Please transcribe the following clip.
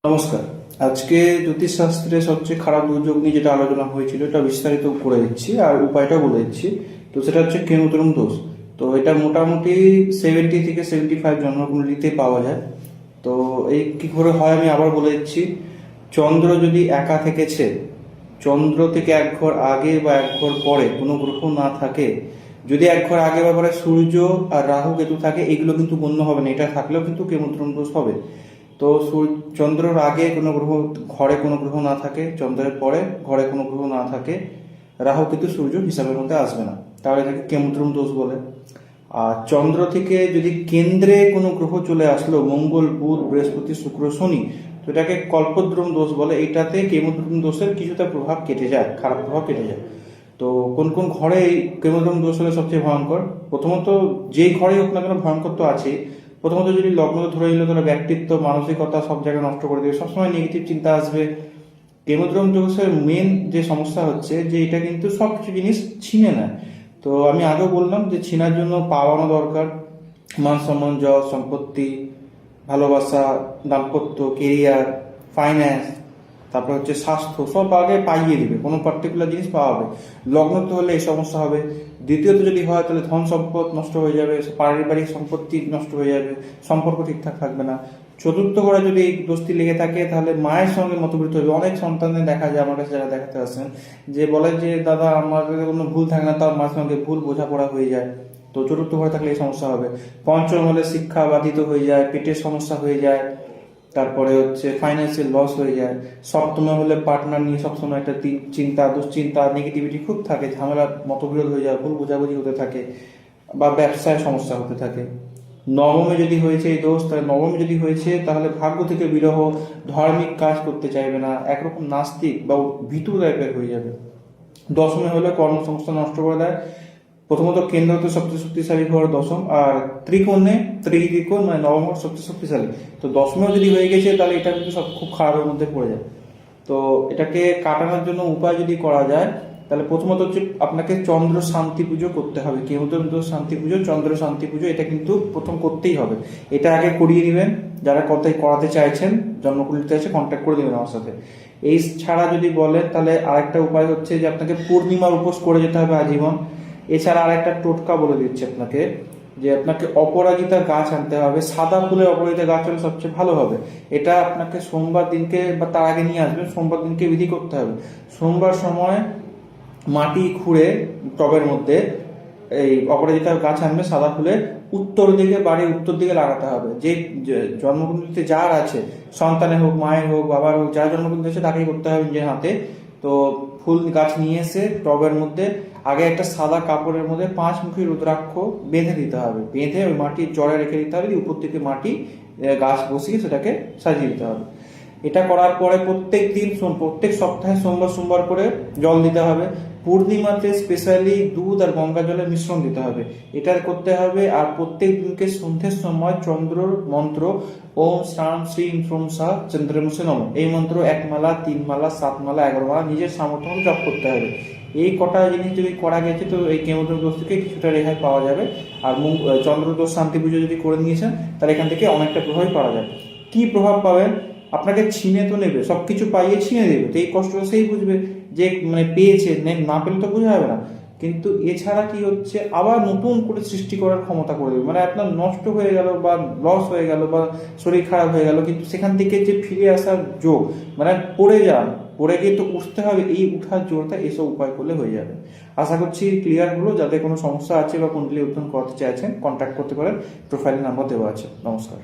নমস্কার। আজকে জ্যোতিষশাস্ত্রে সবচেয়ে খারাপ দুর্যোগ নিয়ে যেটা আলোচনা হয়েছিল এটা বিস্তারিত করে দিচ্ছি আর উপায়টা বলে দিচ্ছি। তো সেটা হচ্ছে কেমুদ্রম দোষ। তো এটা মোটামুটি 70 থেকে 75 জন্মকুণ্ডলিতে পাওয়া যায়। তো এই কি করে হয় আমি আবার বলে দিচ্ছি। চন্দ্র যদি একা থেকেছে, চন্দ্র থেকে এক ঘর আগে বা এক ঘর পরে কোনো গ্রহ না থাকে, যদি এক ঘর আগে বা পরে সূর্য আর রাহু কেতু থাকে, এগুলো কিন্তু গণ্য হবে না। এটা থাকলেও কিন্তু কেমুদ্রম দোষ হবে। তো চন্দ্রের আগে কোনো গ্রহ, ঘরে কোনো গ্রহ না থাকে, চন্দ্রের পরে ঘরে কোনো গ্রহ না থাকে, রাহু কিন্তু সূর্য হিসাবের মধ্যে আসবে না, তাহলে এটাকে কেমুদ্রম দোষ বলে। আর চন্দ্র থেকে যদি কেন্দ্রে কোনো গ্রহ চলে আসলো, মঙ্গল, বুধ, বৃহস্পতি, শুক্র, শনি, তো এটাকে কল্পদ্রম দোষ বলে। এটাতে কেমুদ্রম দোষের কিছুটা প্রভাব কেটে যায়, খারাপ প্রভাব কেটে যায়। তো কোন কোন ঘরে এই কেমুদ্রম দোষ হলে সবচেয়ে ভয়ঙ্কর? প্রথমত যেই ঘরেই হোক না কেন ভয়ঙ্কর তো আছে। প্রথমত যদি লগ্ন ধরে নিল, তাহলে ব্যক্তিত্ব, মানসিকতা সব জায়গায় নষ্ট করে দেবে, সবসময় নেগেটিভ চিন্তা আসবে। কেমোদ্রম দোষের মেন যে সমস্যা হচ্ছে যে এটা কিন্তু সব কিছু জিনিস ছিনে নেয়। তো আমি আগেও বললাম যে ছিনার জন্য পাওয়ানো দরকার, মান সম্মান, যশ, সম্পত্তি, ভালোবাসা, দাম্পত্য, কেরিয়ার, ফাইন্যান্স, তারপর হচ্ছে স্বাস্থ্য, সব আগে পাইয়ে দিবে, কোনো পার্টিকুলার জিনিস পাওয়া হবে। লগ্ন তো হলে এই সমস্যা হবে। দ্বিতীয়ত যদি হয় তাহলে ধন সম্পদ নষ্ট হয়ে যাবে, পারিবারিক সম্পত্তি নষ্ট হয়ে যাবে, সম্পর্ক ঠিকঠাক থাকবে না। চতুর্থ ঘরে যদি এই দোষটি লেগে থাকে তাহলে মায়ের সঙ্গে মতবিরোধ হবে। অনেক সন্তানদের দেখা যায়, আমার কাছে যারা দেখাতে আসেন, যে বলে যে দাদা আমার কোনো ভুল থাকে না, তার মায়ের সঙ্গে ভুল বোঝাপড়া হয়ে যায়। তো চতুর্থ ঘরে থাকলে এই সমস্যা হবে। পঞ্চম হলে শিক্ষা বাধিত হয়ে যায়, পেটের সমস্যা হয়ে যায়, তারপরে হচ্ছে ফাইন্যান্সিয়াল লস হয়ে যায়। সপ্তমে হলে পার্টনার নিয়ে সবসময় একটা চিন্তা, দুশ্চিন্তা, নেগেটিভিটি খুব থাকে, ঝামেলা, মতবিরোধ হয়ে যায়, ভুল বোঝাবুঝি হতে থাকে, বা ব্যবসায় সমস্যা হতে থাকে। নবমে যদি হয়েছে এই দোষ, তাহলে নবমে যদি হয়েছে তাহলে ভাগ্য থেকে বিরহ, ধার্মিক কাজ করতে চাইবে না, একরকম নাস্তিক বা ভীতু টাইপের হয়ে যাবে। দশমে হলে কর্মসংস্থান নষ্ট করে দেয়। প্রথমত কেন্দ্র তো সবচেয়ে শক্তিশালী ঘর দশম, আর ত্রিকোণ মানে নবম ঘর সবচেয়ে শক্তিশালী। তো দশমেও যদি হয়ে গেছে তাহলে এটা কিন্তু সব খুব খারাপের মধ্যে পড়ে যায়। তো এটাকে কাটানোর জন্য উপায় যদি করা যায়, তাহলে প্রথমত হচ্ছে আপনাকে চন্দ্র শান্তি পুজো করতে হবে। কেমুদ্রম শান্তি পুজো, চন্দ্র শান্তি পুজো, এটা কিন্তু প্রথম করতেই হবে। এটা আগে করিয়ে নেবেন। যারা কথাই করাতে চাইছেন, জন্মকুণ্ডলিতে আছে, কন্ট্যাক্ট করে দেবেন আমার সাথে। এই ছাড়া যদি বলেন তাহলে আরেকটা উপায় হচ্ছে যে আপনাকে পূর্ণিমার উপোস করে যেতে হবে আজীবন। এছাড়া আরেকটা টোটকা বলে দিচ্ছি আপনাকে, যে আপনাকে অপরাজিতা গাছ আনতে হবে। সাদা ফুলের অপরাজিতা গাছ হলে সবচেয়ে ভালো হবে। এটা আপনাকে সোমবার দিনকে বা তার আগে নিয়ে আসবেন, সোমবার দিনকে বিধি করতে হবে। সোমবার সময় মাটি খুঁড়ে টবের মধ্যে এই অপরাজিতা গাছ আনবে সাদা ফুলের, উত্তর দিকে, বাড়ির উত্তর দিকে লাগাতে হবে। যে জন্মকুণ্ডলিতে যার আছে, সন্তানের হোক, মায়ের হোক, বাবার হোক, যার জন্মকুণ্ডলী আছে তাকেই করতে হবে নিজের হাতে। তো ফুল গাছ নিয়ে এসে টবের মধ্যে আগে একটা সাদা কাপড়ের মধ্যে 5 মুখী রুদ্রাক্ষ বেঁধে দিতে হবে। বেঁধে ওই মাটির জড়ে রেখে দিতে হবে, উপর থেকে মাটি গাছ বসিয়ে সেটাকে সাজিয়ে দিতে হবে। এটা করার পরে প্রত্যেক সপ্তাহে সোমবার সোমবার করে জল দিতে হবে। পূর্ণিমাতে স্পেশালি দুধ আর গঙ্গা জলের মিশ্রণ দিতে হবে। এটা করতে হবে। আর প্রত্যেক দিনকে সন্ধ্যের সময় চন্দ্রর মন্ত্র, ওম শ্রাম শ্রীম শ্রম সা চন্দ্রমসে নম, এই মন্ত্র 1 মালা, 3 মালা, 7 মালা, 11 মালা নিজের সামর্থ্য মতো জপ করতে হবে। এই কটা জিনিস যদি করা গেছে তো এই কেমোদ্রম দোষ থেকে কিছুটা রেহাই পাওয়া যাবে। আর চন্দ্রদোষ শান্তি পুজো যদি করে নিয়েছেন তাহলে এখান থেকে অনেকটা প্রভাবই পাওয়া যাবে। কি প্রভাব পাবেন? আপনাকে ছিনে তো নেবে, সবকিছু পাইয়ে ছিনে দেবে। তো এই কষ্টটা সেই বুঝবে যে মানে পেয়েছে, না পেলে তো বোঝা যাবে না। কিন্তু এছাড়া কি হচ্ছে, আবার নতুন করে সৃষ্টি করার ক্ষমতা করে দেবে। মানে আপনার নষ্ট হয়ে গেল বা লস হয়ে গেল বা শরীর খারাপ হয়ে গেল, কিন্তু সেখান থেকে যে ফিরে আসার যোগ, মানে পড়ে গিয়ে তো উঠতে হবে, এই উঠার জোরটা এসব উপায় করলে হয়ে যাবে। আশা করছি ক্লিয়ার হলো। যাদের কোনো সমস্যা আছে বা কুণ্ডলী অধ্যয়ন করতে চাইছেন কন্ট্যাক্ট করতে পারেন, প্রোফাইলে নাম্বার দেওয়া আছে। নমস্কার।